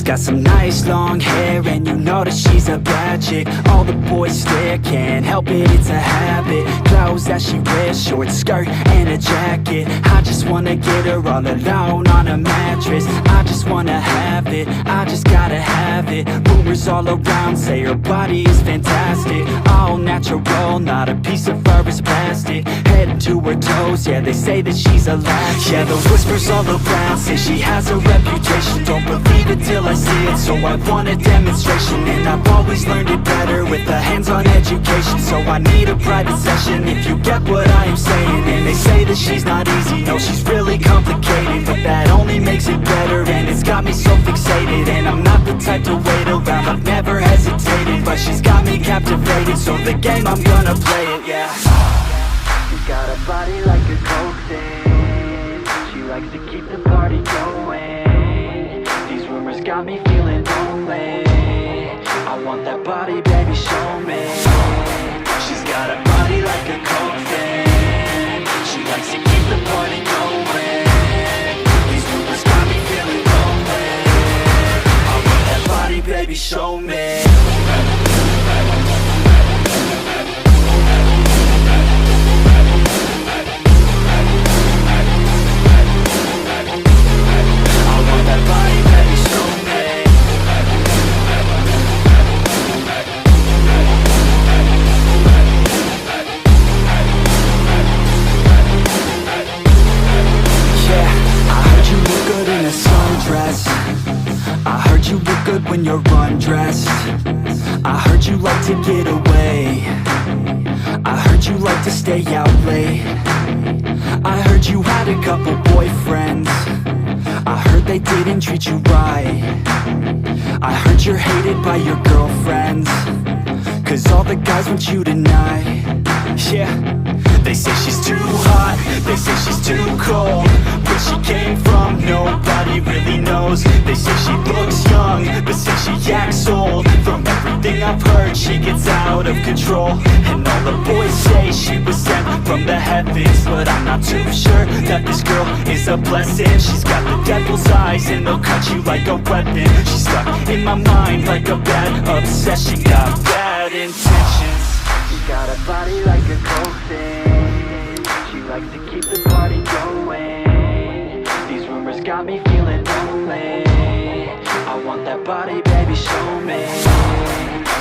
got some nice long hair, and you know that she's a bad chick. All the boys stare, can't help it, it's a habit. Clothes that she wears, short skirt and a jacket. I just wanna get her all alone on a mattress. I just wanna have it, I just gotta have it. Rumors all around say her body is fantastic. All natural, not a piece of fur is plastic. Head to her toes, yeah, they say that she's a latch. Yeah, the whispers all around say she has a reputation. Don't believe it till I see it, so I want a demonstration. And I've always learned it better with a hands-on education. So I need a private session, if you get what I am saying. And they say that she's not easy, no, she's really complicated. But that only makes it better, and it's got me so fixated. And I'm not the type to wait around, I've never hesitated. But she's got me captivated, so the game, I'm gonna play it, yeah. She's got a body like a coke thing. She likes to keep the party going. These rumors got me feeling lonely. I want that body, baby, show me. She's got a body like a coke thing. She likes to keep the party going. These rumors got me feeling lonely. I want that body, baby, show me. I heard you look good when you're undressed. I heard you like to get away. I heard you like to stay out late. I heard you had a couple boyfriends. I heard they didn't treat you right. I heard you're hated by your girlfriends, 'cause all the guys want you tonight. Yeah, they say she's too hot, they say she's too cold. Where she came from, nobody really knows. They say she looks young, but say she acts old. From everything I've heard, she gets out of control. And all the boys say she was sent from the heavens, but I'm not too sure that this girl is a blessing. She's got the devil's eyes and they'll cut you like a weapon. She's stuck in my mind like a bad obsession. Got bad intentions. She's got a body like a coke thing. She likes to keep the party going. These rumors got me feeling lonely. I want that body, baby, show me.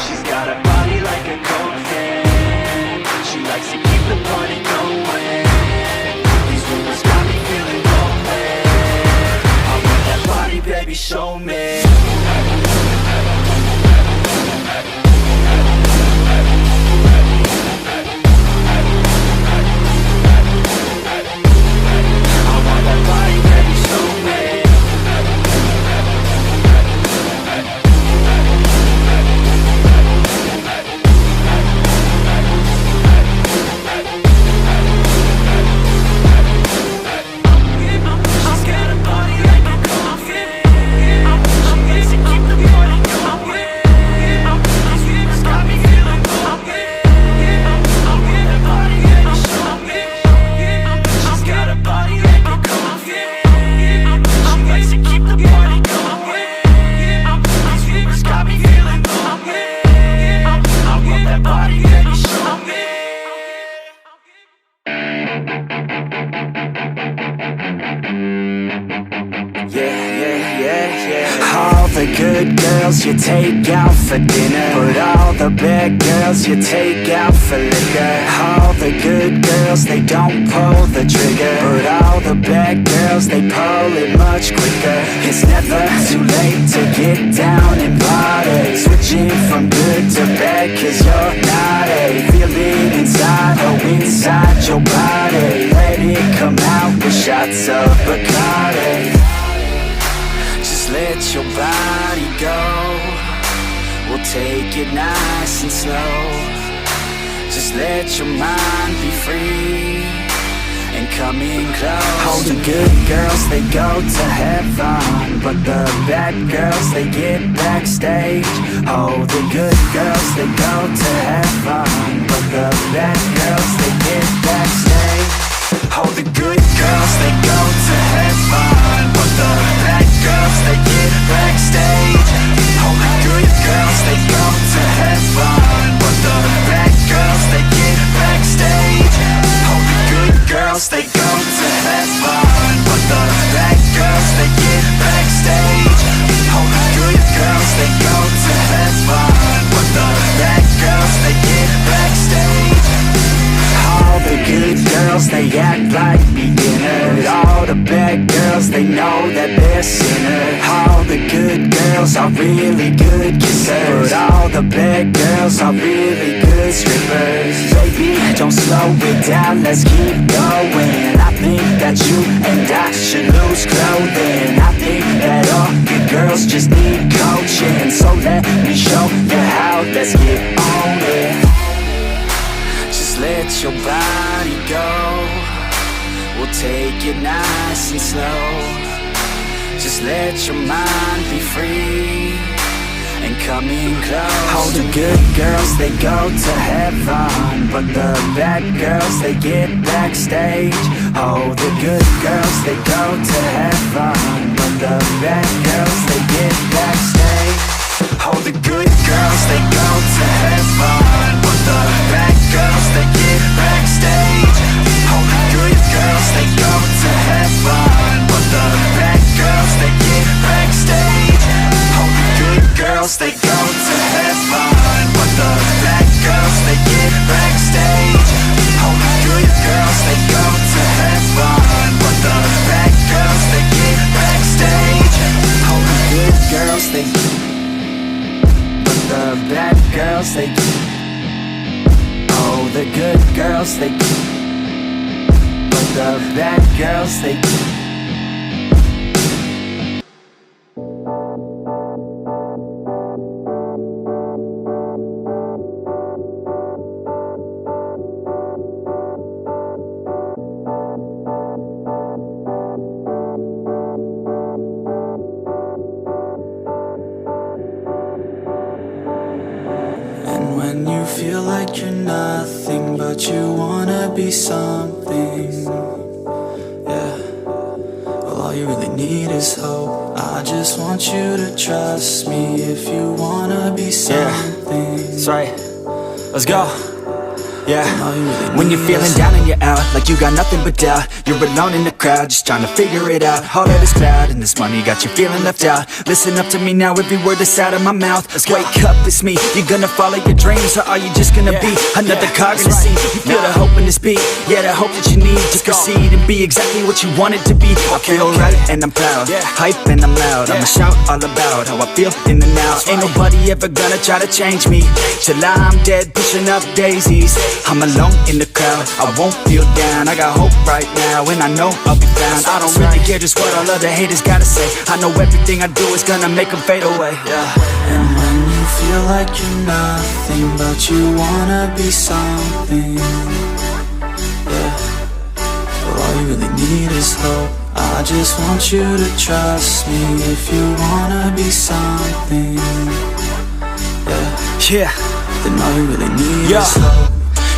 She's got a body like a coke thing. She likes to keep the party going. These rumors got me feeling lonely. I want that body, baby, show me. All the good girls you take out for dinner, but all the bad girls you take out for liquor. All the good girls, they don't pull the trigger, but all the bad girls, they pull it much quicker. It's never too late to get down and party, switching from good to bad, 'cause you're naughty. Feel it inside, oh inside your body. Let it come out with shots of Bacardi. Let your body go. We'll take it nice and slow. Just let your mind be free and come in close. All the good girls, they go to heaven, but the bad girls, they get backstage. Oh, the good girls, they go to heaven, but the bad girls, they get backstage. Oh, the good girls, they go to heaven, but the bad girls, they get backstage. All the good girls, they go to heaven, but the bad girls, they get backstage. All the good girls, they go to heaven, but the bad girls, they get backstage. All the good girls, they go to heaven, but the bad girls, they get backstage. All the good girls, they act like beginners. All the bad girls, they know that they're sinners. All the good girls are really good kissers, but all the bad girls are really good strippers. Baby, don't slow it down, let's keep going. I think that you and I should lose clothing. I think that all good girls just need coaching. So let me show you how, let's get on it. Just let your body go, we'll take it nice and slow. Just let your mind be free and come in close. All the good girls, they go to heaven, but the bad girls, they get backstage. Oh, the good girls, they go to heaven, but the bad girls, they get backstage. Oh, the good girls, they go to heaven, but the bad girls, they get backstage. Oh, the good girls, they go to heaven, but the bad girls, they get backstage. Oh, the good girls, they go to heaven, but the bad girls, they get backstage. Oh, the good girls, they go to heaven, but the bad girls, they get backstage. Oh, the good girls, they the bad girls, they oh, the good girls, they but the bad girls, they when you feel like you're nothing, but you wanna be something, yeah. Well, all you really need is hope. I just want you to trust me if you wanna be something. Yeah, that's right. Let's go. Yeah, when you're feeling down and you're out, like you got nothing but doubt, you're alone in the crowd, just trying to figure it out. All of this cloud and this money got you feeling left out. Listen up to me now, every word that's out of my mouth. Wake up, it's me. You're gonna follow your dreams, or are you just gonna be another cog in the sea? You feel the hope in this beat, yeah, the hope that you need to proceed and be exactly what you want it to be. I feel right and I'm proud, hype and I'm loud. I'ma shout all about how I feel in the now. Ain't nobody ever gonna try to change me till I'm dead, pushing up daisies. I'm alone in the crowd, I won't feel down. I got hope right now, and I know I'll be found. I don't really care just what all other haters gotta say. I know everything I do is gonna make them fade away, And when you feel like you're nothing, but you wanna be something, well, all you really need is hope. I just want you to trust me if you wanna be something, then all you really need is hope.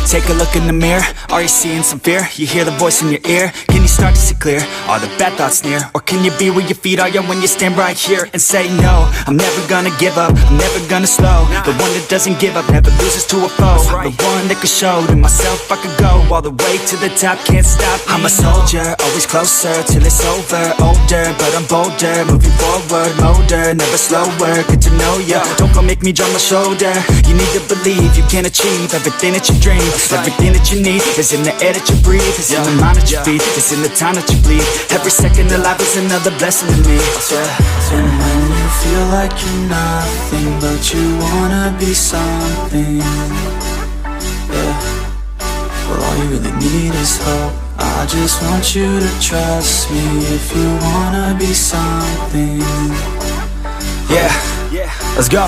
Take a look in the mirror, are you seeing some fear? You hear the voice in your ear, can you start to see clear? Are the bad thoughts near? Or can you be where your feet are, when you stand right here and say no? I'm never gonna give up, I'm never gonna slow. The one that doesn't give up, never loses to a foe. The one that could show to myself I could go all the way to the top, can't stop me. I'm a soldier, always closer till it's over. Older, but I'm bolder, moving forward, motor, never slower. Good to know ya, don't go make me drop my shoulder. You need to believe you can achieve everything that you dream. Everything that you need is in the air that you breathe. It's in the mind that you feed, it's in the time that you bleed. Every second of life is another blessing to me. And when you feel like you're nothing, but you wanna be something, well, all you really need is hope. I just want you to trust me if you wanna be something, let's go.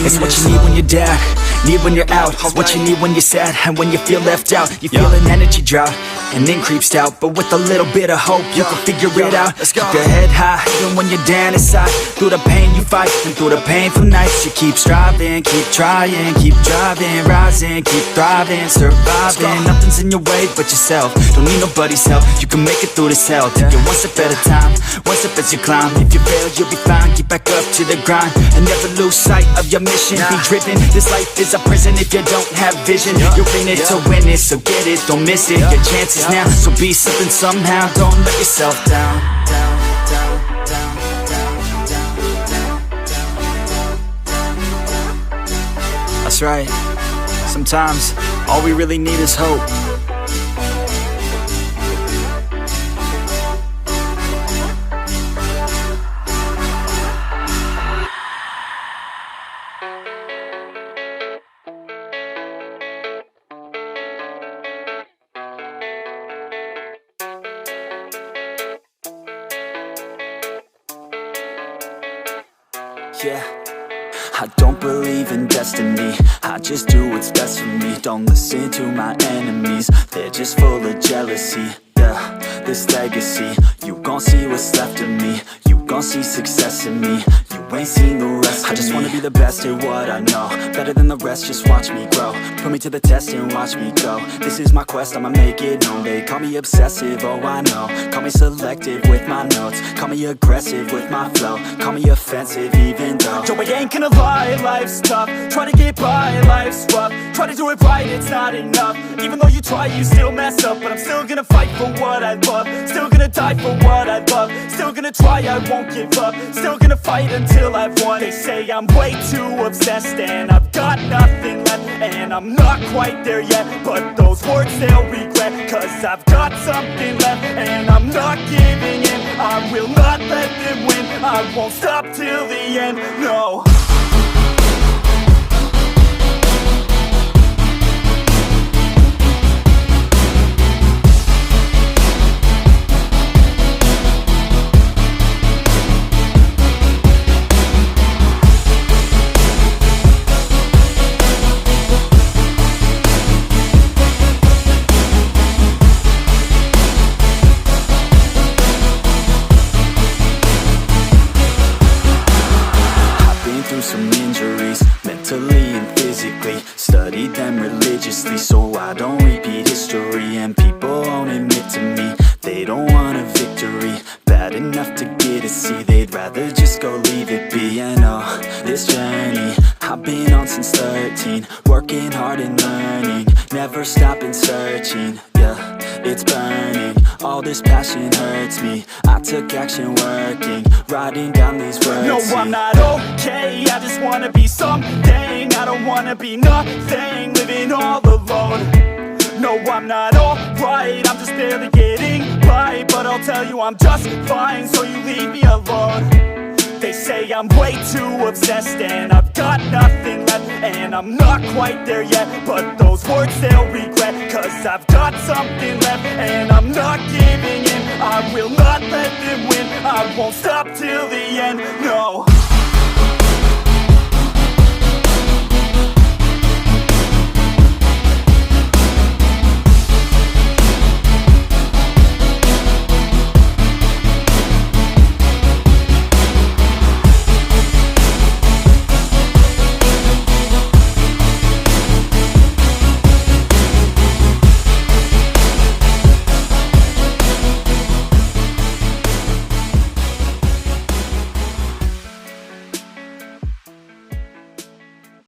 It's what you need when you're down. need when you're out, what you need when you're sad, and when you feel left out. You feel an energy drought, and then creeps doubt, but with a little bit of hope, you can figure it out. Keep your head high, even when you're down inside. Through the pain you fight, and through the painful nights, you keep striving, keep trying, keep driving, rising, keep thriving, surviving. Nothing's in your way but yourself. Don't need nobody's help. You can make it through this hell. Take it one step at a time, one step as you climb. If you fail, you'll be fine. Get back up to the grind, and never lose sight of your mission. Be driven. This life is a prison if you don't have vision. You're in it to win it, so get it, don't miss it. Your chances now, so be something somehow. Don't let yourself down. That's right. Sometimes all we really need is hope. Yeah, I don't believe in destiny, I just do what's best for me. Don't listen to my enemies, they're just full of jealousy. Yeah, this legacy, you gon' see what's left of me. You gon' see success in me, you ain't seen the rest of me. I just wanna be the best at what I know, better than the rest, just watch me grow. Put me to the test and watch me go. This is my quest, I'ma make it known. They call me obsessive, oh I know. Call me selective with my notes, call me aggressive with my flow. Call me offensive even though Joe, I ain't gonna lie, life's tough. Try to get by, life's rough. Try to do it right, it's not enough. Even though you try, you still mess up. But I'm still gonna fight for what I love, still gonna die for what I love. Still gonna try, I won't give up. Still gonna fight until I've won. They say I'm way too obsessed and I've got nothing left, and I'm not quite there yet, but those words they'll regret. Cause I've got something left and I'm not giving in. I will not let them win, I won't stop till the end, no. Some injuries, mentally and physically. Studied them religiously so I don't repeat history. And people won't admit to me they don't want a victory bad enough to get a C. They'd rather just go leave it be. And oh, this journey I've been on since 13, working hard and learning, never stopping searching. Yeah, it's burning, all this passion hurts me. I took action working, writing down these words. No, I'm not okay, I just wanna be something. I don't wanna be nothing, living all alone. No, I'm not alright, I'm just barely getting by. But I'll tell you I'm just fine, so you leave me alone. They say I'm way too obsessed and I've got nothing left, and I'm not quite there yet, but those words they'll regret. Cause I've got something left and I'm not giving in. I will not let them win, I won't stop till the end, no.